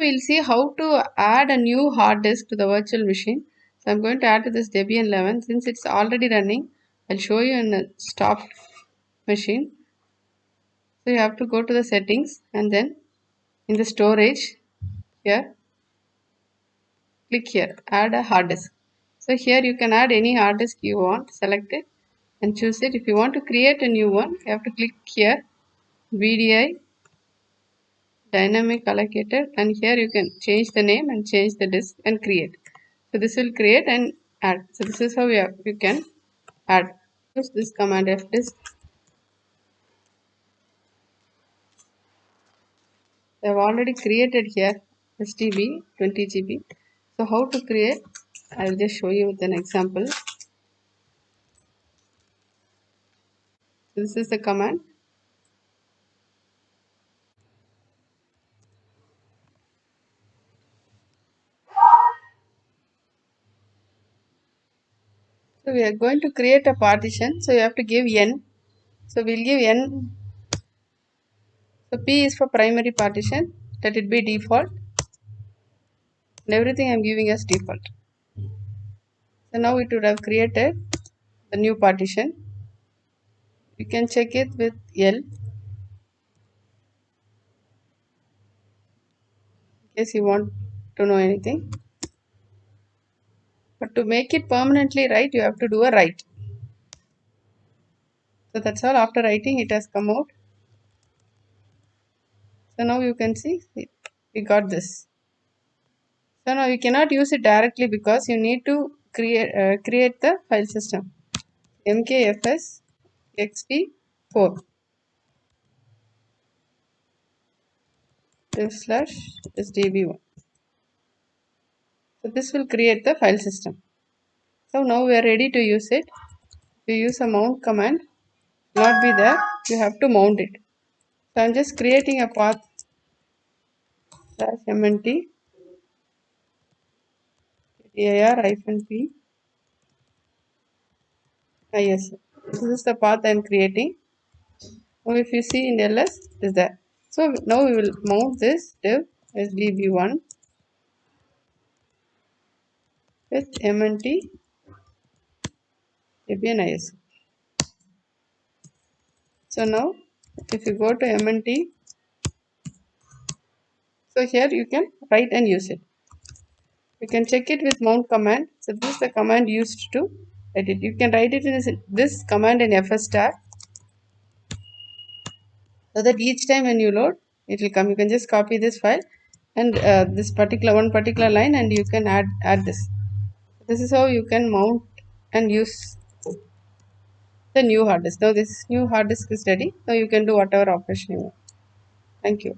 we'll see how to add a new hard disk to the virtual machine. So I'm going to add to this Debian 11. Since it's already running, I'll show you in a stopped machine. So you have to go to the settings and then in the storage here, click here, add a hard disk. So here you can add any hard disk you want, select it and choose it. If you want to create a new one, you have to click here, VDI dynamic allocator, and here you can change the name and change the disk and create. So this will create and add. So this is how you can add. Use this command fdisk. I have already created here STB 20 GB. So how to create? I will just show you with an example. So this is the command. So we are going to create a partition. So you have to give n. So we'll give n. So P is for primary partition. Let it be default. And everything I'm giving as default. So now it would have created the new partition. You can check it with L in case you want to know anything. But to make it permanently right, you have to do a write. So that's all. After writing, it has come out. So now you can see we got this. So now you cannot use it directly because you need to create the file system mkfs xp4 /sdb1. So this will create the file system. So now we are ready to use it. If you use a mount command, not be there, you have to mount it. So I'm just creating a path /mnt dir-p is. This is the path I'm creating. Now if you see in ls, it is there. So now we will mount this div sdb1 with mnt debian is. So now if you go to mnt, so here you can write and use it. You can check it with mount command. So this is the command used to edit. You can write it in this command in fs tab, so that each time when you load, it will come. You can just copy this file and this particular line, and you can add this. This is how you can mount and use the new hard disk. Now this new hard disk is ready. Now you can do whatever operation you want. Thank you.